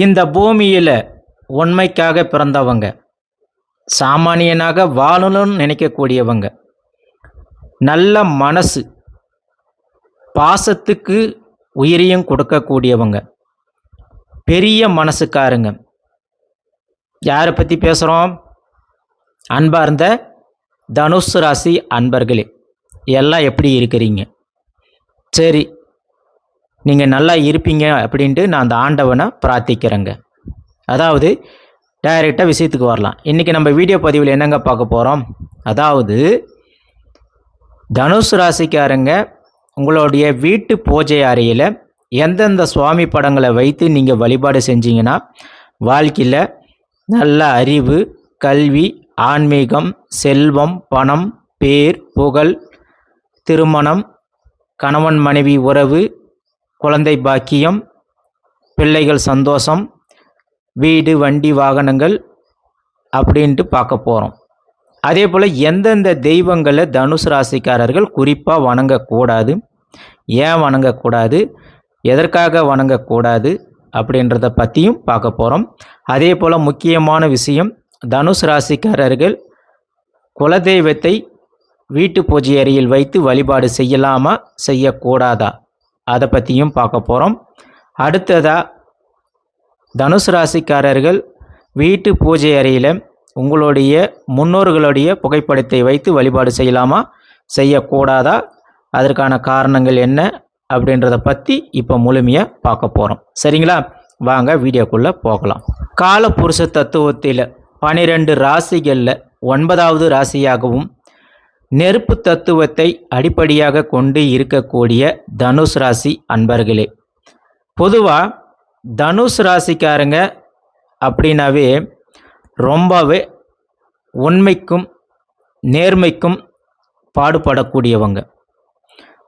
இந்த பூமியில் உண்மைக்காக பிறந்தவங்க, சாமானியனாக வாழணும்னு நினைக்கக்கூடியவங்க, நல்ல மனசு, பாசத்துக்கு உயிரையும் கொடுக்கக்கூடியவங்க, பெரிய மனசுக்காரங்க. யாரை பற்றி பேசுகிறோம்? அன்பார்ந்த தனுசு ராசி அன்பர்களே, எல்லாம் எப்படி இருக்கிறீங்க? சரி, நீங்கள் நல்லா இருப்பீங்க அப்படின்ட்டு நான் அந்த ஆண்டவனை பிரார்த்திக்கிறேங்க. அதாவது டைரெக்டாக விஷயத்துக்கு வரலாம். இன்றைக்கி நம்ம வீடியோ பதிவில் என்னங்க பார்க்க போகிறோம்? அதாவது தனுசு ராசிக்காரங்க உங்களுடைய வீட்டு பூஜை அறையில் எந்தெந்த சுவாமி படங்களை வைத்து நீங்கள் வழிபாடு செஞ்சீங்கன்னா வாழ்க்கையில் நல்ல அறிவு, கல்வி, ஆன்மீகம், செல்வம், பணம், பேர், புகழ், திருமணம், கணவன் மனைவி உறவு, குழந்தை பாக்கியம், பிள்ளைகள் சந்தோஷம், வீடு, வண்டி, வாகனங்கள் அப்படின்ட்டு பார்க்க போகிறோம். அதே போல் எந்தெந்த தெய்வங்களை தனுசு ராசிக்காரர்கள் குறிப்பாக வணங்கக்கூடாது, ஏன் வணங்கக்கூடாது, எதற்காக வணங்கக்கூடாது அப்படின்றத பற்றியும் பார்க்க போகிறோம். அதே போல் முக்கியமான விஷயம், தனுசு ராசிக்காரர்கள் குலதெய்வத்தை வீட்டு பூஜை அறையில் வைத்து வழிபாடு செய்யலாமா செய்யக்கூடாதா அதை பற்றியும் பார்க்க போகிறோம். அடுத்ததாக தனுசு ராசிக்காரர்கள் வீட்டு பூஜை அறையில் உங்களுடைய முன்னோர்களுடைய புகைப்படத்தை வைத்து வழிபாடு செய்யலாமா செய்யக்கூடாதா, அதற்கான காரணங்கள் என்ன அப்படின்றத பற்றி இப்போ முழுமையாக பார்க்க போகிறோம். சரிங்களா? வாங்க வீடியோக்குள்ளே போகலாம். காலபுருஷ தத்துவத்தில் 12 ராசிகளில் 9வது ராசியாகவும் நெருப்பு தத்துவத்தை அடிப்படையாக கொண்டு இருக்கக்கூடிய தனுசு ராசி அன்பர்களே, பொதுவாக தனுசு ராசிக்காரங்க அப்படின்னாவே ரொம்பவே உண்மைக்கும் நேர்மைக்கும் பாடுபடக்கூடியவங்க.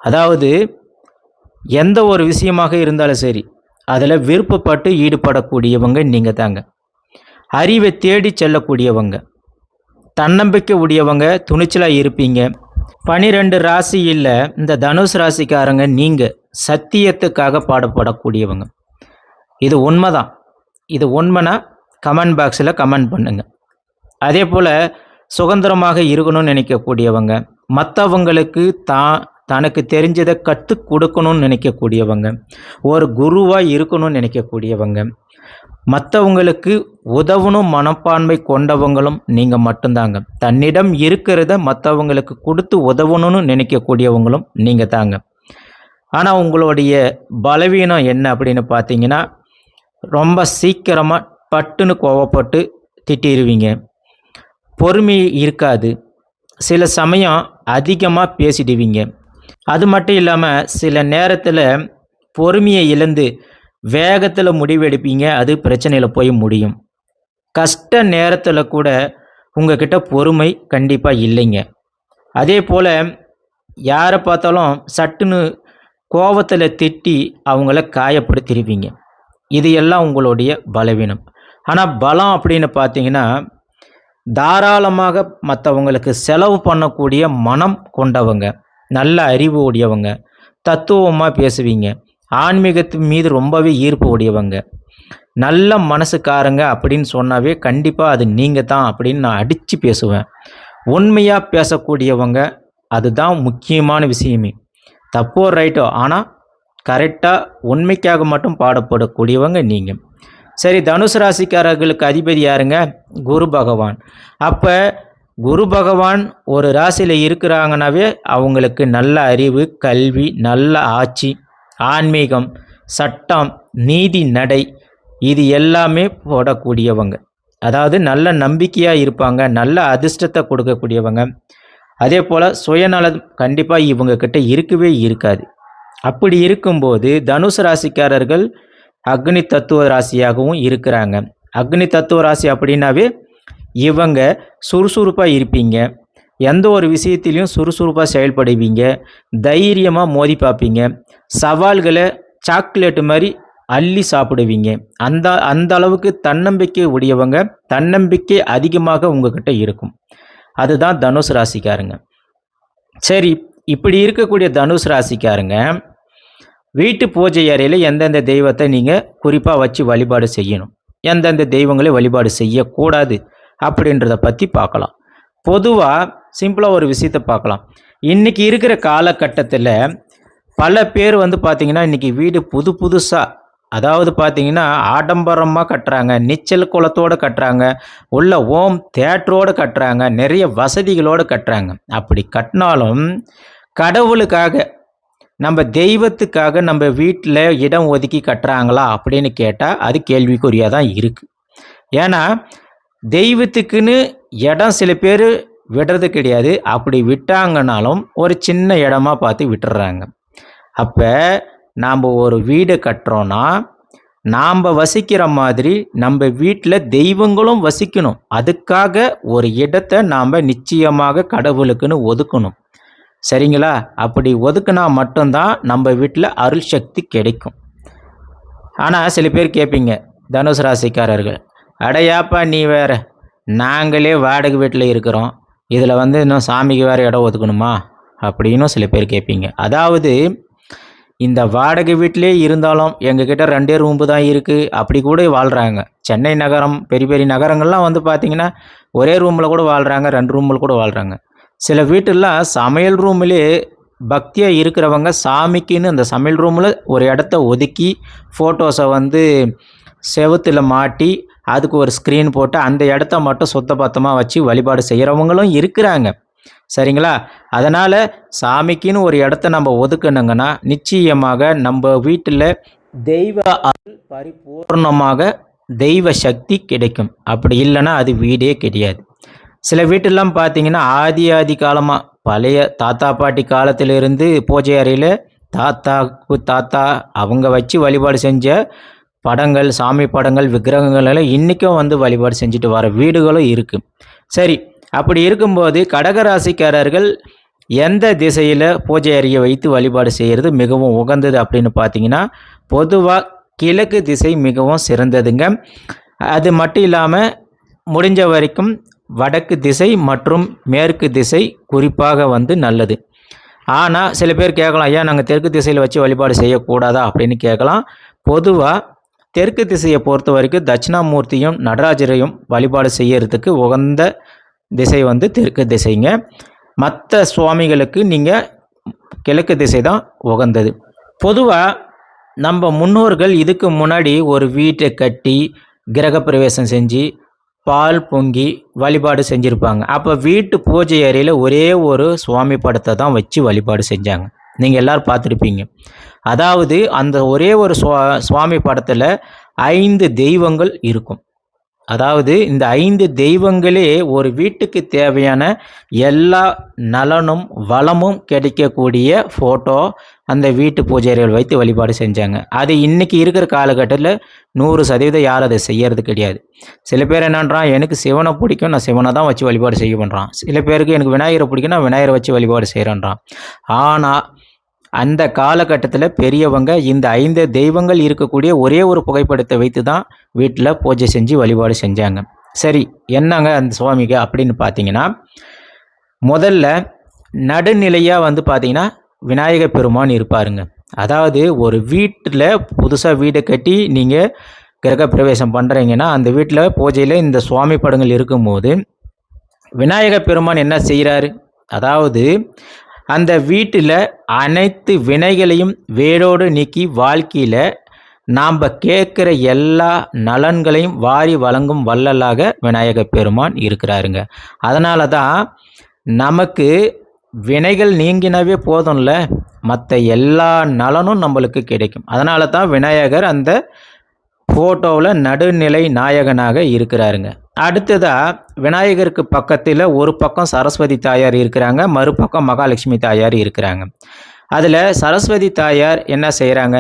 அதாவது எந்த ஒரு விஷயமாக இருந்தாலும் சரி, அதில் விருப்பப்பட்டு ஈடுபடக்கூடியவங்க நீங்கள் தாங்க. அறிவை தேடி செல்லக்கூடியவங்க, தன்னம்பிக்கை உடையவங்க, துணிச்சலாக இருப்பீங்க. 12 ராசியில் இந்த தனுசு ராசிக்காரங்க நீங்கள் சத்தியத்துக்காக பாடுபடக்கூடியவங்க. இது உண்மைதான். இது உண்மைனா கமெண்ட் பாக்ஸில் கமெண்ட் பண்ணுங்கள். அதே போல் சுதந்திரமாக இருக்கணும்னு நினைக்கக்கூடியவங்க, மற்றவங்களுக்கு தனக்கு தெரிஞ்சதை கற்றுக் கொடுக்கணும்னு நினைக்கக்கூடியவங்க, ஒரு குருவாக இருக்கணும்னு நினைக்கக்கூடியவங்க, மற்றவங்களுக்கு உதவணும் மனப்பான்மை கொண்டவங்களும் நீங்கள் மட்டும்தாங்க. தன்னிடம் இருக்கிறத மற்றவங்களுக்கு கொடுத்து உதவணும்னு நினைக்கக்கூடியவங்களும் நீங்கள் தாங்க. ஆனால் உங்களுடைய பலவீனம் என்ன அப்படின்னு பார்த்தீங்கன்னா, ரொம்ப சீக்கிரமாக பட்டுன்னு கோவப்பட்டு திட்டிடுவீங்க, பொறுமை இருக்காது, சில சமயம் அதிகமாக பேசிடுவீங்க. அது மட்டும் இல்லாமல் சில நேரத்தில் பொறுமையை இழந்து வேகத்தில் முடிவெடுப்பீங்க, அது பிரச்சனையில் போய் முடியும். கஷ்ட நேரத்தில் கூட உங்ககிட்ட பொறுமை கண்டிப்பாக இல்லைங்க. அதே போல் யாரை பார்த்தாலும் சட்டுன்னு கோபத்தில் திட்டி அவங்கள காயப்படுத்திடுவீங்க. இது எல்லாம் உங்களுடைய பலவீனம். ஆனால் பலம் அப்படின்னு பார்த்தீங்கன்னா, தாராளமாக மற்றவங்களுக்கு செலவு பண்ணக்கூடிய மனம் கொண்டவங்க, நல்ல அறிவு உடையவங்க, தத்துவமாக பேசுவீங்க, ஆன்மீகத்தின் மீது ரொம்பவே ஈர்ப்பு உடையவங்க, நல்ல மனசுக்காரங்க அப்படின்னு சொன்னாவே கண்டிப்பாக அது நீங்கள் தான் அப்படின்னு நான் அடித்து பேசுவேன். உண்மையாக பேசக்கூடியவங்க, அதுதான் முக்கியமான விஷயமே. தப்போ ரைட்டோ, ஆனால் கரெக்டாக உண்மைக்காக மட்டும் பாடப்படக்கூடியவங்க நீங்கள். சரி, தனுசு ராசிக்காரர்களுக்கு அதிபதி யாருங்க? குரு பகவான். அப்போ குரு பகவான் ஒரு ராசியில் இருக்கிறாங்கனாவே அவங்களுக்கு நல்ல அறிவு, கல்வி, நல்ல ஆட்சி, ஆன்மீகம், சட்டம், நீதி, நடை, இது எல்லாமே போடக்கூடியவங்க. அதாவது நல்ல நம்பிக்கையாக இருப்பாங்க, நல்ல அதிர்ஷ்டத்தை கொடுக்கக்கூடியவங்க. அதே போல் சுயநலம் கண்டிப்பாக இவங்கக்கிட்ட இருக்கவே இருக்காது. அப்படி இருக்கும்போது தனுசு ராசிக்காரர்கள் அக்னி தத்துவ ராசியாகவும் இருக்கிறாங்க. அக்னி தத்துவ ராசி அப்படின்னாவே இவங்க சுறுசுறுப்பாக இருப்பீங்க, எந்த ஒரு விஷயத்திலையும் சுறுசுறுப்பாக செயல்படுவீங்க, தைரியமாக மோதி பார்ப்பீங்க, சவால்களை சாக்லேட்டு மாதிரி அள்ளி சாப்பிடுவீங்க. அந்த அளவுக்கு தன்னம்பிக்கை உடையவங்க, தன்னம்பிக்கை அதிகமாக உங்ககிட்ட இருக்கும். அதுதான் தனுசு ராசிக்காரங்க. சரி, இப்படி இருக்கக்கூடிய தனுசு ராசிக்காரங்க வீட்டு பூஜை அறையில் எந்தெந்த தெய்வத்தை நீங்கள் குறிப்பாக வச்சு வழிபாடு செய்யணும், எந்தெந்த தெய்வங்களை வழிபாடு செய்யக்கூடாது அப்படின்றத பற்றி பார்க்கலாம். பொதுவாக சிம்பிளாக ஒரு விஷயத்தை பார்க்கலாம். இன்றைக்கி இருக்கிற காலகட்டத்தில் பல பேர் வந்து பார்த்திங்கன்னா இன்றைக்கி வீடு புதுசாக, அதாவது பார்த்திங்கன்னா ஆடம்பரமாக கட்டுறாங்க, நீச்சல் குளத்தோடு கட்டுறாங்க, உள்ள ஹோம் தேட்டரோடு கட்டுறாங்க, நிறைய வசதிகளோடு கட்டுறாங்க. அப்படி கட்டினாலும் கடவுளுக்காக, நம்ம தெய்வத்துக்காக நம்ம வீட்டில் இடம் ஒதுக்கி கட்டுறாங்களா அப்படின்னு கேட்டால் அது கேள்விக்குறியாக தான் இருக்குது. ஏன்னா தெய்வத்துக்குன்னு இடம் சில பேர் விடுறது கிடையாது. அப்படி விட்டாங்கனாலும் ஒரு சின்ன இடமா பார்த்து விட்டுறாங்க. அப்போ நாம் ஒரு வீடு கட்டுறோன்னா நாம் வசிக்கிற மாதிரி நம்ம வீட்டில் தெய்வங்களும் வசிக்கணும். அதுக்காக ஒரு இடத்தை நாம் நிச்சயமாக கடவுளுக்குன்னு ஒதுக்கணும். சரிங்களா? அப்படி ஒதுக்குனா மட்டும்தான் நம்ம வீட்டில் அருள் சக்தி கிடைக்கும். ஆனால் சில பேர் கேட்பீங்க, தனுசு ராசிக்காரர்கள், அடையாப்பா நீ வேற, நாங்களே வாடகை வீட்டில் இருக்கிறோம், இதில் வந்து இன்னும் சாமிக்கு வேறு இடம் ஒதுக்கணுமா அப்படின்னு சில பேர் கேட்பீங்க. அதாவது இந்த வாடகை வீட்டிலே இருந்தாலும் எங்ககிட்ட 2 ரூம்பு தான் இருக்குது அப்படி கூட வாழ்கிறாங்க. சென்னை நகரம், பெரிய பெரிய நகரங்கள்லாம் வந்து பார்த்திங்கன்னா ஒரே ரூமில் கூட வாழ்கிறாங்க, 2 ரூமில் கூட வாழ்கிறாங்க. சில வீட்டிலாம் சமையல் ரூமிலே பக்தியாக இருக்கிறவங்க சாமிக்குன்னு அந்த சமையல் ரூமில் ஒரு இடத்த ஒதுக்கி ஃபோட்டோஸை வந்து செவுத்தில் மாட்டி அதுக்கு ஒரு ஸ்க்ரீன் போட்டு அந்த இடத்த மட்டும் சுத்தபத்தமாக வச்சு வழிபாடு செய்கிறவங்களும் இருக்கிறாங்க. சரிங்களா? அதனால் சாமிக்குன்னு ஒரு இடத்த நம்ம ஒதுக்கணுங்கன்னா நிச்சயமாக நம்ம வீட்டில் தெய்வ அருள் பரிபூர்ணமாக தெய்வ சக்தி கிடைக்கும். அப்படி இல்லைன்னா அது வீடே கிடையாது. சில வீட்டெல்லாம் பார்த்தீங்கன்னா ஆதி காலமாக பழைய தாத்தா பாட்டி காலத்திலிருந்து பூஜை அறையில் தாத்தா அவங்க வச்சு வழிபாடு செஞ்ச படங்கள், சாமி படங்கள், விக்கிரகங்கள் எல்லாம் இன்றைக்கும் வந்து வழிபாடு செஞ்சுட்டு வர வீடுகளும் இருக்குது. சரி, அப்படி இருக்கும்போது கடகராசிக்காரர்கள் எந்த திசையில் பூஜை அறையை வைத்து வழிபாடு செய்கிறது மிகவும் உகந்தது அப்படின்னு பார்த்தீங்கன்னா பொதுவாக கிழக்கு திசை மிகவும் சிறந்ததுங்க. அது மட்டும் இல்லாமல் முடிஞ்ச வரைக்கும் வடக்கு திசை மற்றும் மேற்கு திசை குறிப்பாக வந்து நல்லது. ஆனால் சில பேர் கேட்கலாம், ஐயா நாங்கள் தெற்கு திசையில் வச்சு வழிபாடு செய்யக்கூடாதா அப்படின்னு கேட்கலாம். பொதுவாக தெற்கு திசையை பொறுத்த வரைக்கும் தட்சிணாமூர்த்தியும் நடராஜரையும் வழிபாடு செய்யறதுக்கு உகந்த திசை வந்து தெற்கு திசைங்க. மற்ற சுவாமிகளுக்கு நீங்கள் கிழக்கு திசை தான் உகந்தது. பொதுவாக நம்ம முன்னோர்கள் இதுக்கு முன்னாடி ஒரு வீட்டை கட்டி கிரகப்பிரவேசம் செஞ்சு பால் பொங்கி வழிபாடு செஞ்சுருப்பாங்க. அப்போ வீட்டு பூஜை அறையில் ஒரே ஒரு சுவாமி படத்தை தான் வச்சு வழிபாடு செஞ்சாங்க. நீங்கள் எல்லோரும் பார்த்துருப்பீங்க. அதாவது அந்த ஒரே ஒரு சுவாமி படத்தில் 5 தெய்வங்கள் இருக்கும். அதாவது இந்த 5 தெய்வங்களே ஒரு வீட்டுக்கு தேவையான எல்லா நலனும் வளமும் கிடைக்கக்கூடிய ஃபோட்டோ அந்த வீட்டு பூஜைகள் வைத்து வழிபாடு செஞ்சாங்க. அது இன்றைக்கி இருக்கிற காலகட்டத்தில் 100% யாரும் அதை செய்கிறது கிடையாது. சில பேர் என்னன்றான், எனக்கு சிவனை பிடிக்கும், நான் சிவனை தான் வச்சு வழிபாடு செய்ய பண்ணுறான். சில பேருக்கு எனக்கு விநாயகரை பிடிக்கும், நான் விநாயகரை வச்சு வழிபாடு செய்கிறேன்றான். ஆனால் அந்த காலகட்டத்தில் பெரியவங்க இந்த 5 தெய்வங்கள் இருக்கக்கூடிய ஒரே ஒரு புகைப்படத்தை வைத்து தான் வீட்டில் பூஜை செஞ்சு வழிபாடு செஞ்சாங்க. சரி, என்னங்க அந்த சுவாமிக்கு அப்படின்னு பார்த்தீங்கன்னா முதல்ல நடுநிலையாக வந்து பார்த்தீங்கன்னா விநாயகர் பெருமான் இருப்பாருங்க. அதாவது ஒரு வீட்டில் புதுசாக வீடை கட்டி நீங்கள் கிரக பிரவேசம் பண்ணுறீங்கன்னா அந்த வீட்டில் பூஜையில் இந்த சுவாமி படங்கள் இருக்கும்போது விநாயகர் பெருமான் என்ன செய்கிறாரு, அதாவது அந்த வீட்டில் அனைத்து வினைகளையும் வேரோடு நீக்கி வாழ்க்கையில் நாம் கேட்குற எல்லா நலன்களையும் வாரி வழங்கும் வள்ளலாக விநாயகர் பெருமான் இருக்கிறாருங்க. அதனால தான் நமக்கு வினைகள் நீங்கினவே போதும்ல, மற்ற எல்லா நலனும் நம்மளுக்கு கிடைக்கும். அதனால தான் விநாயகர் அந்த ஃபோட்டோவில் நடுநிலை நாயகனாக இருக்கிறாருங்க. அடுத்ததாக விநாயகருக்கு பக்கத்தில் ஒரு பக்கம் சரஸ்வதி தாயார் இருக்கிறாங்க, மறுபக்கம் மகாலட்சுமி தாயார் இருக்கிறாங்க. அதில் சரஸ்வதி தாயார் என்ன செய்கிறாங்க,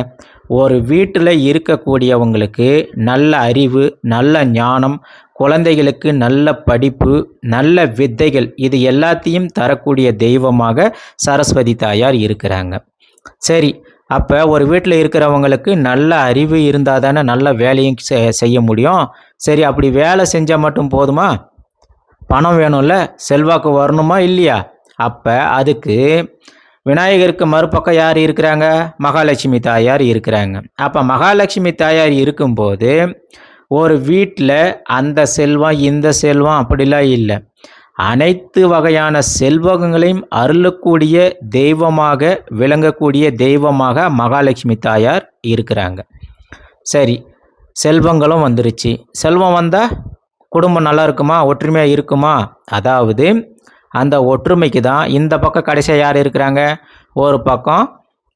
ஒரு வீட்டில் இருக்கக்கூடியவங்களுக்கு நல்ல அறிவு, நல்ல ஞானம், குழந்தைகளுக்கு நல்ல படிப்பு, நல்ல வித்தைகள், இது எல்லாத்தையும் தரக்கூடிய தெய்வமாக சரஸ்வதி தாயார் இருக்கிறாங்க. சரி, அப்போ ஒரு வீட்டில் இருக்கிறவங்களுக்கு நல்ல அறிவு இருந்தால் தானே நல்ல வேலையும் செய்ய முடியும். சரி, அப்படி வேலை செஞ்சால் மட்டும் போதுமா? பணம் வேணும்ல, செல்வாக்கு வரணுமா இல்லையா? அப்போ அதுக்கு விநாயகருக்கு மறுபக்கம் யார் இருக்கிறாங்க? மகாலட்சுமி தாயார் இருக்கிறாங்க. அப்போ மகாலட்சுமி தாயார் இருக்கும்போது ஒரு வீட்டில் அந்த செல்வம் இந்த செல்வம் அப்படிலாம் இல்லை. அனைத்து வகையான செல்வங்களையும் அருளக்கூடிய தெய்வமாக விளங்கக்கூடிய தெய்வமாக மகாலட்சுமி தாயார் இருக்கிறாங்க. சரி, செல்வங்களும் வந்துருச்சு. செல்வம் வந்தால் குடும்பம் நல்லா இருக்குமா? ஒற்றுமையாக இருக்குமா? அதாவது அந்த ஒற்றுமைக்கு தான் இந்த பக்கம் கடைசியாக யார் இருக்கிறாங்க? ஒரு பக்கம்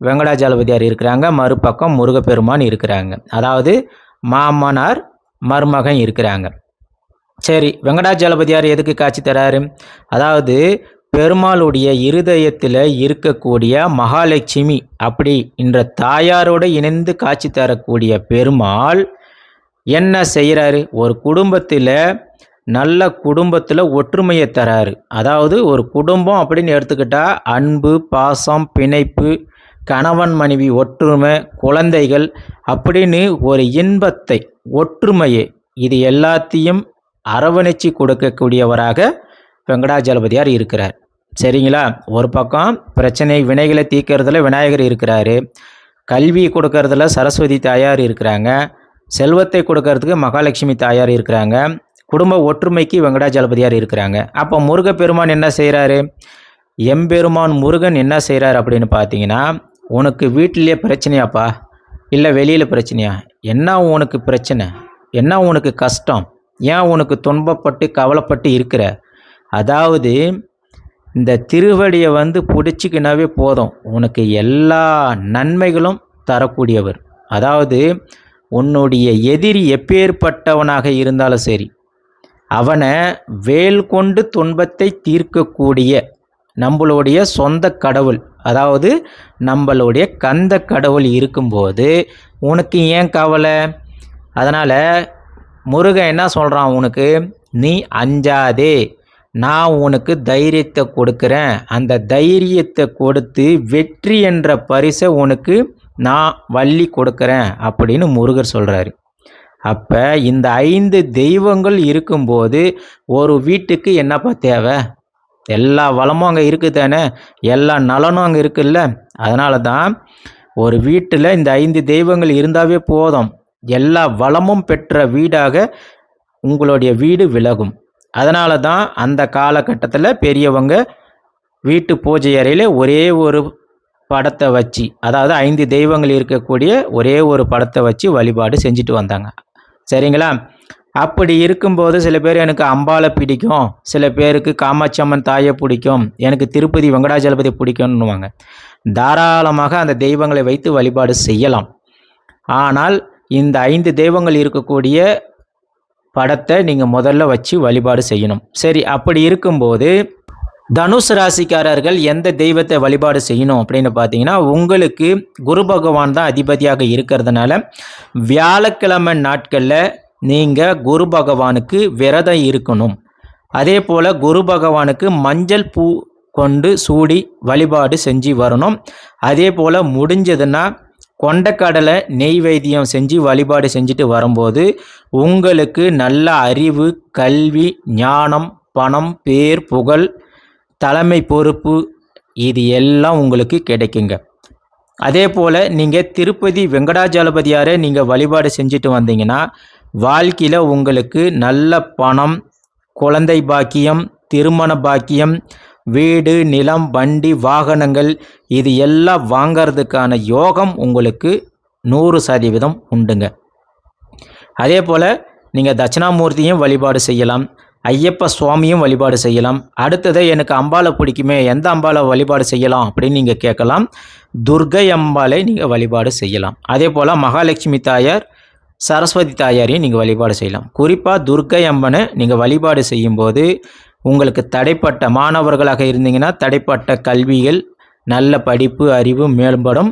வெங்கடாஜலபதியார் இருக்கிறாங்க, மறுபக்கம் முருகப்பெருமான் இருக்கிறாங்க. அதாவது மாமனார் மருமகன் இருக்கிறாங்க. சரி, வெங்கடாஜலபதியார் எதுக்கு காட்சி தராரு? அதாவது பெருமாளுடைய இருதயத்தில் இருக்கக்கூடிய மகாலட்சுமி அப்படி என்ற தாயாரோடு இணைந்து காட்சி தரக்கூடிய பெருமாள் என்ன செய்கிறாரு? ஒரு குடும்பத்தில் நல்ல குடும்பத்தில் ஒற்றுமையை தராரு. அதாவது ஒரு குடும்பம் அப்படின்னு எடுத்துக்கிட்டால் அன்பு, பாசம், பிணைப்பு, கணவன் மனைவி ஒற்றுமை, குழந்தைகள் அப்படின்னு ஒரு இன்பத்தை, ஒற்றுமையை, இது எல்லாத்தையும் அரவணைச்சி கொடுக்கக்கூடியவராக வெங்கடாஜலபதியார் இருக்கிறார். சரிங்களா? ஒரு பக்கம் பிரச்சனை வினைகளை தீர்க்கறதுல விநாயகர் இருக்கிறாரு, கல்வி கொடுக்கறதுல சரஸ்வதி தாயார் இருக்கிறாங்க, செல்வத்தை கொடுக்கறதுக்கு மகாலட்சுமி தாயார் இருக்கிறாங்க, குடும்ப ஒற்றுமைக்கு வெங்கடாஜலபதியார் இருக்கிறாங்க. அப்போ முருகப்பெருமான் என்ன செய்கிறாரு? எம்பெருமான் முருகன் என்ன செய்கிறார் அப்படின்னு பார்த்தீங்கன்னா, உனக்கு வீட்டிலேயே பிரச்சனையாப்பா, இல்லை வெளியில் பிரச்சனையா? என்ன உனக்கு பிரச்சனை? என்ன உனக்கு கஷ்டம்? ஏன் உனக்கு துன்பப்பட்டு கவலைப்பட்டு இருக்கிற? அதாவது இந்த திருவடியை பிடிச்சிக்கினாவே போதும், உனக்கு எல்லா நன்மைகளும் தரக்கூடியவர். அதாவது உன்னுடைய எதிரி எப்பேற்பட்டவனாக இருந்தாலும் சரி, அவனை வேல் கொண்டு துன்பத்தை தீர்க்கக்கூடிய நம்மளுடைய சொந்த கடவுள், அதாவது நம்மளுடைய கந்த கடவுள் இருக்கும்போது உனக்கு ஏன் கவலை? அதனால் முருகன் என்ன சொல்கிறான் உனக்கு? நீ அஞ்சாதே, நான் உனக்கு தைரியத்தை கொடுக்குறேன், அந்த தைரியத்தை கொடுத்து வெற்றி என்ற பரிசை உனக்கு நான் வள்ளி கொடுக்குறேன் அப்படின்னு முருகர் சொல்கிறாரு. அப்போ இந்த 5 தெய்வங்கள் இருக்கும்போது ஒரு வீட்டுக்கு என்னப்பா தேவை? எல்லா வளமும் அங்கே இருக்குது தானே, எல்லா நலனும் அங்கே இருக்குல்ல. அதனால தான் ஒரு வீட்டில் இந்த 5 தெய்வங்கள் இருந்தாவே போதும், எல்லா வளமும் பெற்ற வீடாக உங்களுடைய வீடு விலகும். அதனால தான் அந்த காலகட்டத்தில் பெரியவங்க வீட்டு பூஜை அறையில் ஒரே ஒரு படத்தை வச்சு, அதாவது 5 தெய்வங்கள் இருக்கக்கூடிய ஒரே ஒரு படத்தை வச்சு வழிபாடு செஞ்சுட்டு வந்தாங்க. சரிங்களா? அப்படி இருக்கும்போது சில பேர் எனக்கு அம்பாளை பிடிக்கும், சில பேருக்கு காமாட்சி அம்மன் தாயை பிடிக்கும், எனக்கு திருப்பதி வெங்கடாஜலபதி பிடிக்கும்னுவாங்க. தாராளமாக அந்த தெய்வங்களை வைத்து வழிபாடு செய்யலாம். ஆனால் இந்த 5 தெய்வங்கள் இருக்கக்கூடிய படத்தை நீங்கள் முதல்ல வச்சு வழிபாடு செய்யணும். சரி, அப்படி இருக்கும்போது தனுசு ராசிக்காரர்கள் எந்த தெய்வத்தை வழிபாடு செய்யணும் அப்படின்னு பார்த்தீங்கன்னா, உங்களுக்கு குரு பகவான் தான் அதிபதியாக இருக்கிறதுனால வியாழக்கிழமை நாட்களில் நீங்கள் குரு பகவானுக்கு விரதம் இருக்கணும். அதே போல் குரு பகவானுக்கு மஞ்சள் பூ கொண்டு சூடி வழிபாடு செஞ்சு வரணும். அதே போல் முடிஞ்சதுன்னா கொண்டக்கடலை நெய்வேத்தியம் செஞ்சு வழிபாடு செஞ்சுட்டு வரும்போது உங்களுக்கு நல்ல அறிவு, கல்வி, ஞானம், பணம், பேர், புகழ், தலைமை பொறுப்பு இது எல்லாம் உங்களுக்கு கிடைக்குங்க. அதே போல் நீங்கள் திருப்பதி வெங்கடாஜலபதியாரை நீங்கள் வழிபாடு செஞ்சுட்டு வந்தீங்கன்னா வாழ்க்கையில் உங்களுக்கு நல்ல பணம், குழந்தை பாக்கியம், திருமண பாக்கியம், வீடு, நிலம், வண்டி, வாகனங்கள் இது எல்லாம் வாங்கிறதுக்கான யோகம் உங்களுக்கு 100% உண்டுங்க. அதே போல் நீங்கள் தட்சிணாமூர்த்தியும் வழிபாடு செய்யலாம், ஐயப்ப சுவாமியும் வழிபாடு செய்யலாம். அடுத்தது எனக்கு அம்பாளை பிடிக்குமே, எந்த அம்பாளை வழிபாடு செய்யலாம் அப்படின்னு நீங்கள் கேட்கலாம். துர்கை அம்பாளை நீங்கள் வழிபாடு செய்யலாம். அதே போல் மகாலட்சுமி தாயார், சரஸ்வதி தாயாரையும் நீங்கள் வழிபாடு செய்யலாம். குறிப்பாக துர்கை அம்மனை நீங்கள் வழிபாடு செய்யும்போது உங்களுக்கு தடைப்பட்ட மாணவர்களாக இருந்தீங்கன்னா தடைப்பட்ட கல்விகள், நல்ல படிப்பு, அறிவு மேம்படும்.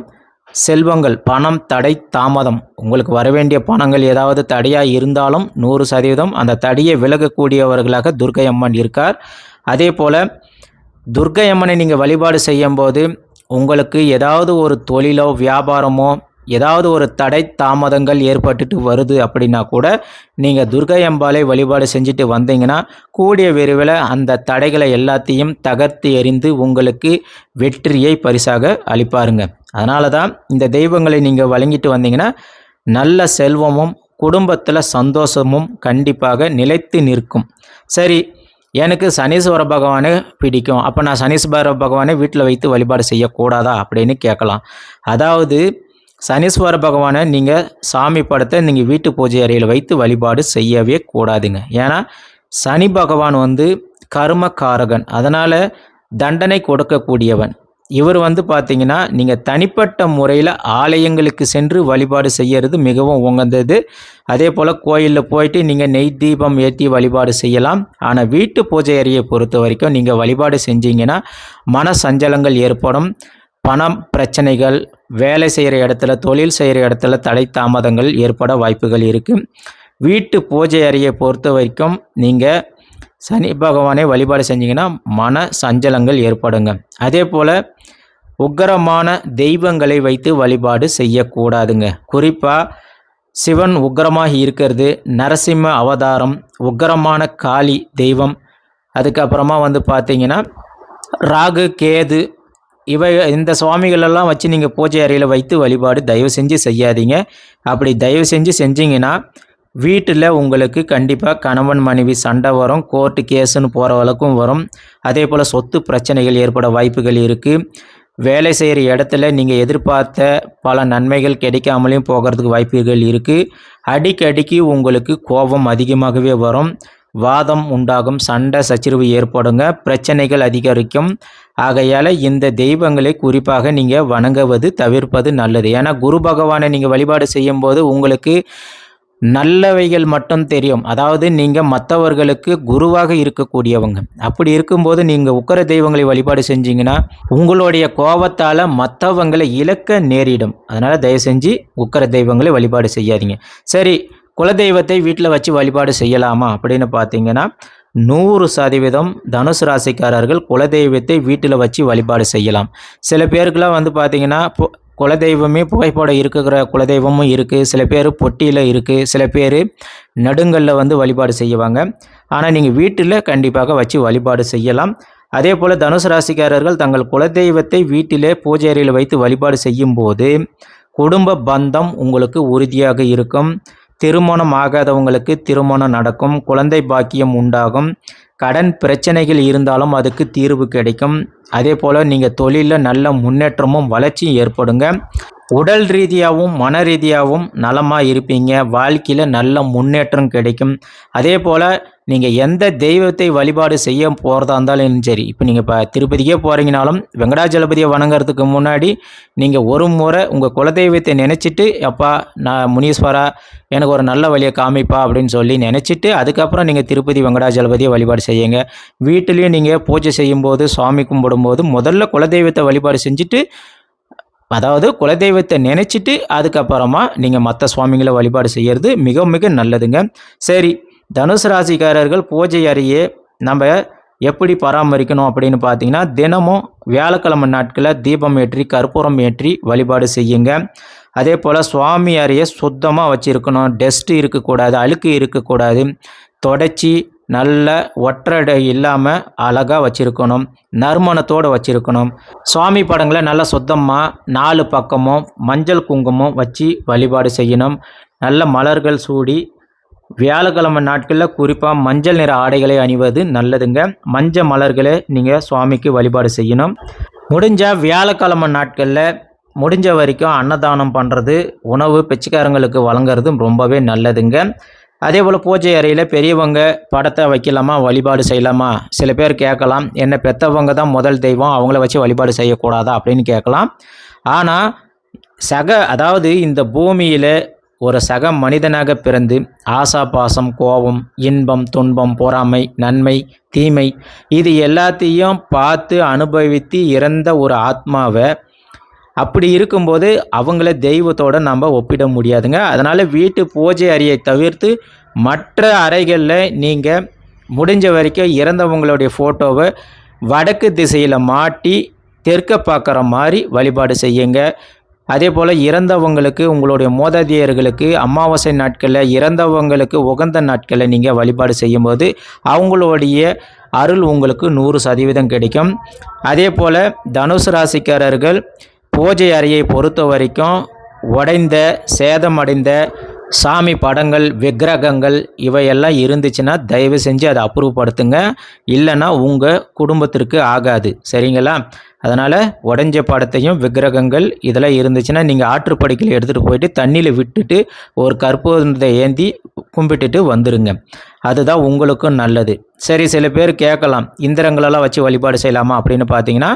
செல்வங்கள், பணம் தடை தாமதம், உங்களுக்கு வரவேண்டிய பணங்கள் ஏதாவது தடையாக இருந்தாலும் 100% அந்த தடையை விலகக்கூடியவர்களாக துர்கை அம்மன் இருக்கார். அதே போல் துர்கை அம்மனை நீங்கள் வழிபாடு செய்யும்போது உங்களுக்கு ஏதாவது ஒரு தொழிலோ வியாபாரமோ ஏதாவது ஒரு தடை தாமதங்கள் ஏற்பட்டுட்டு வருது அப்படின்னா கூட நீங்கள் துர்கை அம்பாளை வழிபாடு செஞ்சுட்டு வந்தீங்கன்னா கூடிய விரைவில் அந்த தடைகளை எல்லாத்தையும் தகர்த்து எறிந்து உங்களுக்கு வெற்றியை பரிசாக அளிப்பாருங்க. அதனால தான் இந்த தெய்வங்களை நீங்கள் வழங்கிட்டு வந்தீங்கன்னா நல்ல செல்வமும் குடும்பத்தில் சந்தோஷமும் கண்டிப்பாக நிலைத்து நிற்கும். சரி, எனக்கு சனீஸ்வர பகவானை பிடிக்கும், அப்போ நான் சனீஸ்வர பகவானை வீட்டில் வைத்து வழிபாடு செய்யக்கூடாதா அப்படின்னு கேட்கலாம். அதாவது சனீஸ்வர பகவானை நீங்கள் சாமி படத்தை நீங்கள் வீட்டு பூஜை அறையில் வைத்து வழிபாடு செய்யவே கூடாதுங்க. ஏன்னா சனி பகவான் கர்மகாரகன், அதனால் தண்டனை கொடுக்கக்கூடியவன். இவர் பார்த்தீங்கன்னா நீங்கள் தனிப்பட்ட முறையில் ஆலயங்களுக்கு சென்று வழிபாடு செய்கிறது மிகவும் உகந்தது. அதே போல் கோயிலில் போயிட்டு நீங்கள் நெய் தீபம் ஏற்றி வழிபாடு செய்யலாம். ஆனால் வீட்டு பூஜை அறையை பொறுத்த வரைக்கும் நீங்கள் வழிபாடு செஞ்சீங்கன்னா மன சஞ்சலங்கள் ஏற்படும், பணம் பிரச்சனைகள், வேலை செய்கிற இடத்துல தொழில் செய்கிற இடத்துல தடை தாமதங்கள் ஏற்பட வாய்ப்புகள் இருக்குது. வீட்டு பூஜை அறையை பொறுத்த வரைக்கும் நீங்கள் சனி பகவானை வழிபாடு செஞ்சிங்கன்னா மன சஞ்சலங்கள் ஏற்படுங்க. அதே போல் உக்கிரமான தெய்வங்களை வைத்து வழிபாடு செய்யக்கூடாதுங்க. குறிப்பாக சிவன் உக்கிரமாக இருக்கிறது, நரசிம்ம அவதாரம், உக்கிரமான காளி தெய்வம், அதுக்கப்புறமா பார்த்தீங்கன்னா ராகு கேது, இந்த சுவாமிகளெல்லாம் வச்சு நீங்கள் பூஜை அறையில் வைத்து வழிபாடு தயவு செஞ்சு செய்யாதீங்க. அப்படி தயவு செஞ்சு செஞ்சிங்கன்னா வீட்டில் உங்களுக்கு கண்டிப்பாக கணவன் மனைவி சண்டை வரும், கோர்ட்டு கேஸுன்னு போகிற வழக்கும் வரும். அதே போல் சொத்து பிரச்சனைகள் ஏற்பட வாய்ப்புகள் இருக்குது. வேலை செய்கிற இடத்துல நீங்கள் எதிர்பார்த்த பல நன்மைகள் கிடைக்காமலையும் போகிறதுக்கு வாய்ப்புகள் இருக்குது. அடிக்கடிக்கு உங்களுக்கு கோபம் அதிகமாகவே வரும், வாதம் உண்டாகும், சண்டை சச்சரவு ஏற்படுங்க, பிரச்சனைகள் அதிகரிக்கும். ஆகையால் இந்த தெய்வங்களை குறிப்பாக நீங்கள் வணங்குவது தவிர்ப்பது நல்லது. ஏன்னா குரு பகவானை நீங்கள் வழிபாடு செய்யும்போது உங்களுக்கு நல்லவைகள் மட்டும் தெரியும். அதாவது நீங்கள் மற்றவர்களுக்கு குருவாக இருக்கக்கூடியவங்க. அப்படி இருக்கும்போது நீங்கள் உக்கிர தெய்வங்களை வழிபாடு செஞ்சீங்கன்னா உங்களுடைய கோபத்தால் மற்றவங்களை இழக்க நேரிடும். அதனால் தயவு செஞ்சு உக்கிர தெய்வங்களை வழிபாடு செய்யாதீங்க. சரி, குலதெய்வத்தை வீட்டில் வச்சு வழிபாடு செய்யலாமா அப்படின்னு பார்த்தீங்கன்னா 100% தனுசு ராசிக்காரர்கள் குலதெய்வத்தை வீட்டில் வச்சு வழிபாடு செய்யலாம். சில பேருக்குலாம் பார்த்தீங்கன்னா குலதெய்வமே புகைப்படம் இருக்கிற குலதெய்வமும் இருக்குது, சில பேர் பொட்டியில் இருக்குது, சில பேர் நடுங்களில் வழிபாடு செய்வாங்க. ஆனால் நீங்கள் வீட்டில் கண்டிப்பாக வச்சு வழிபாடு செய்யலாம். அதே போல் தனுசு ராசிக்காரர்கள் தங்கள் குலதெய்வத்தை வீட்டிலே பூஜை அறையில் வைத்து வழிபாடு செய்யும்போது குடும்ப பந்தம் உங்களுக்கு உறுதியாக இருக்கும். திருமணம் ஆகாதவங்களுக்கு திருமணம் நடக்கும், குழந்தை பாக்கியம் உண்டாகும், கடன் பிரச்சனைகள் இருந்தாலும் அதுக்கு தீர்வு கிடைக்கும். அதே போல் நீங்கள் தொழிலில் நல்ல முன்னேற்றமும் வளர்ச்சியும் ஏற்படுங்க. உடல் ரீதியாகவும் மன ரீதியாகவும் நலமாக இருப்பீங்க, வாழ்க்கையில் நல்ல முன்னேற்றம் கிடைக்கும். அதே போல் நீங்கள் எந்த தெய்வத்தை வழிபாடு செய்ய போகிறதா இருந்தாலும் சரி, இப்போ நீங்கள் திருப்பதிக்கே போகிறீங்கனாலும் வெங்கடாஜலபதியை வணங்குறதுக்கு முன்னாடி நீங்கள் ஒரு முறை உங்கள் குலதெய்வத்தை நினச்சிட்டு, அப்பா நான் முனீஸ்வரா எனக்கு ஒரு நல்ல வழியை காமிப்பா அப்படின்னு சொல்லி நினச்சிட்டு அதுக்கப்புறம் நீங்கள் திருப்பதி வெங்கடாஜலபதியை வழிபாடு செய்யுங்க. வீட்டிலையும் நீங்கள் பூஜை செய்யும்போது சுவாமி கும்பிடும்போது முதல்ல குலதெய்வத்தை வழிபாடு செஞ்சுட்டு, அதாவது குலதெய்வத்தை நினச்சிட்டு அதுக்கப்புறமா நீங்கள் மற்ற சுவாமிகளை வழிபாடு செய்கிறது மிக மிக நல்லதுங்க. சரி, தனுசு ராசிக்காரர்கள் பூஜை அறையை நம்ம எப்படி பராமரிக்கணும் அப்படின்னு பார்த்தீங்கன்னா தினமும் வியாழக்கிழமை நாட்களில் தீபம் ஏற்றி கற்பூரம் ஏற்றி வழிபாடு செய்யுங்க. அதே போல் சுவாமி அறையை சுத்தமாக வச்சுருக்கணும், டஸ்ட்டு இருக்கக்கூடாது, அழுக்கு இருக்கக்கூடாது, தொடச்சி நல்ல ஒற்றடை இல்லாமல் அழகாக வச்சுருக்கணும், நறுமணத்தோடு வச்சுருக்கணும். சுவாமி படங்களை நல்லா சுத்தமாக 4 பக்கமும் மஞ்சள் குங்குமம் வச்சு வழிபாடு செய்யணும். நல்ல மலர்கள் சூடி வியாழக்கிழமை நாட்களில் குறிப்பாக மஞ்சள் நிற ஆடைகளை அணிவது நல்லதுங்க. மஞ்சள் மலர்களை நீங்கள் சுவாமிக்கு வழிபாடு செய்யணும். முடிஞ்சால் வியாழக்கிழமை நாட்களில் முடிஞ்ச வரைக்கும் அன்னதானம் பண்ணுறது, உணவு பிச்சைக்காரங்களுக்கு வழங்குறது ரொம்பவே நல்லதுங்க. அதே போல் பூஜை அறையில் பெரியவங்க படத்தை வைக்கலாமா, வழிபாடு செய்யலாமா? சில பேர் கேட்கலாம், என்ன பெற்றவங்க தான் முதல் தெய்வம், அவங்கள வச்சு வழிபாடு செய்யக்கூடாதா அப்படின்னு கேட்கலாம். ஆனால் அதாவது இந்த பூமியில் ஒரு சக மனிதனாக பிறந்து ஆசா பாசம் கோபம் இன்பம் துன்பம் பொறாமை நன்மை தீமை இது எல்லாத்தையும் பார்த்து அனுபவித்து இறந்த ஒரு ஆத்மாவை அப்படி இருக்கும்போது அவங்கள தெய்வத்தோடு நம்ம ஒப்பிட முடியாதுங்க. அதனால் வீட்டு பூஜை அறையை தவிர்த்து மற்ற அறைகளில் நீங்கள் முடிஞ்ச வரைக்கும் இறந்தவங்களுடைய ஃபோட்டோவை வடக்கு திசையில் மாட்டி தெற்க பார்க்குற மாதிரி வழிபாடு செய்யுங்க. அதே போல் இறந்தவங்களுக்கு, உங்களுடைய மூதாதையர்களுக்கு அமாவாசை நாட்களில் இறந்தவங்களுக்கு உகந்த நாட்களில் நீங்கள் வழிபாடு செய்யும்போது அவங்களுடைய அருள் உங்களுக்கு 100% கிடைக்கும். அதே போல் தனுசு ராசிக்காரர்கள் பூஜை அறையை பொறுத்த வரைக்கும் உடைந்த, சேதமடைந்த சாமி படங்கள், விக்கிரகங்கள் இவையெல்லாம் இருந்துச்சுன்னா தயவு செஞ்சு அதை அப்புறப்படுத்துங்க. இல்லைன்னா உங்கள் குடும்பத்திற்கு ஆகாது. சரிங்களா? அதனால் உடைஞ்ச படத்தையும், விக்கிரகங்கள் இதெல்லாம் இருந்துச்சுன்னா நீங்கள் ஆற்றுப்படுக்கையில் எடுத்துகிட்டு போயிட்டு தண்ணியில் விட்டுட்டு ஒரு கற்பூரத்தை ஏந்தி கும்பிட்டுட்டு வந்துடுங்க. அதுதான் உங்களுக்கும் நல்லது. சரி, சில பேர் கேட்கலாம், இந்திரங்களெல்லாம் வச்சு வழிபாடு செய்யலாமா அப்படின்னு பார்த்தீங்கன்னா,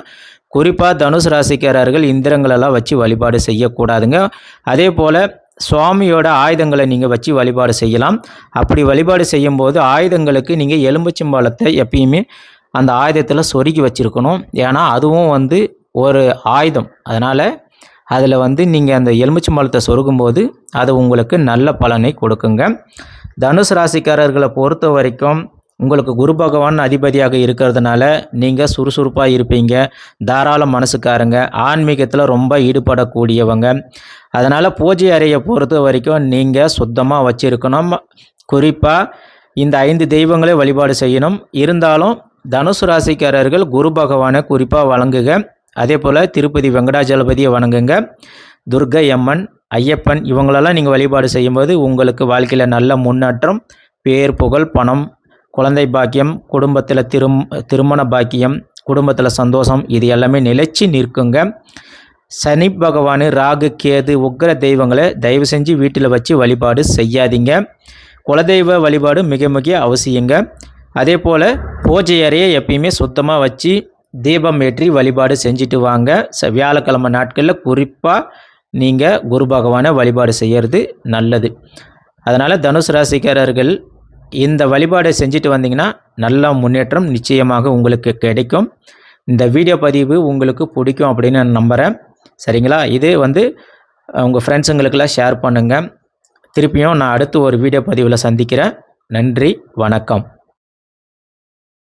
குறிப்பாக தனுசு ராசிக்காரர்கள் இந்திரங்களெல்லாம் வச்சு வழிபாடு செய்யக்கூடாதுங்க. அதே போல் சுவாமியோட ஆயுதங்களை நீங்கள் வச்சு வழிபாடு செய்யலாம். அப்படி வழிபாடு செய்யும்போது ஆயுதங்களுக்கு நீங்கள் எலும்புச்சம்பழத்தை எப்பயுமே அந்த ஆயுதத்தில் சொருகி வச்சுருக்கணும். ஏன்னா அதுவும் ஒரு ஆயுதம். அதனால் அதில் நீங்கள் அந்த எலுமிச்சம்பழத்தை சொருகும்போது அது உங்களுக்கு நல்ல பலனை கொடுக்குங்க. தனுசு ராசிக்காரர்களை பொறுத்த வரைக்கும் உங்களுக்கு குரு பகவான் அதிபதியாக இருக்கிறதுனால நீங்கள் சுறுசுறுப்பாக இருப்பீங்க. தாராள மனசுக்காரங்க, ஆன்மீகத்தில் ரொம்ப ஈடுபடக்கூடியவங்க. அதனால் பூஜை அறையை பொறுத்த வரைக்கும் நீங்கள் சுத்தமாக வச்சுருக்கணும். குறிப்பாக இந்த 5 தெய்வங்களை வழிபாடு செய்யணும். இருந்தாலும் தனுசு ராசிக்காரர்கள் குரு பகவானை குறிப்பாக வணங்குக. அதே போல் திருப்பதி வெங்கடாஜலபதியை வணங்குங்க. துர்க்கை அம்மன், ஐயப்பன் இவங்களெல்லாம் நீங்கள் வழிபாடு செய்யும்போது உங்களுக்கு வாழ்க்கையில் நல்ல முன்னேற்றம், பேர், புகழ், பணம், குழந்தை பாக்கியம், குடும்பத்தில் திருமண பாக்கியம், குடும்பத்தில் சந்தோஷம் இது எல்லாமே நிலைச்சி நிற்குங்க. சனி பகவான், ராகு, கேது, உக்கிர தெய்வங்களை தயவு செஞ்சு வீட்டில் வச்சு வழிபாடு செய்யாதீங்க. குலதெய்வ வழிபாடு மிக மிக அவசியங்க. அதே போல் பூஜை அறையை எப்பயுமே சுத்தமாக வச்சு தீபம் ஏற்றி வழிபாடு செஞ்சுட்டு வாங்க. வியாழக்கிழமை நாட்களில் குறிப்பாக நீங்கள் குரு பகவானை வழிபாடு செய்கிறது நல்லது. அதனால் தனுசு ராசிக்காரர்கள் இந்த வழிபாடை செஞ்சுட்டு வந்தீங்கன்னா நல்ல முன்னேற்றம் நிச்சயமாக உங்களுக்கு கிடைக்கும். இந்த வீடியோ பதிவு உங்களுக்கு பிடிக்கும் அப்படின்னு நான் நம்புகிறேன். சரிங்களா? இது உங்கள் ஃப்ரெண்ட்ஸுங்களுக்கெல்லாம் ஷேர் பண்ணுங்கள். திருப்பியும் நான் அடுத்து ஒரு வீடியோ பதிவில் சந்திக்கிறேன். நன்றி, வணக்கம்.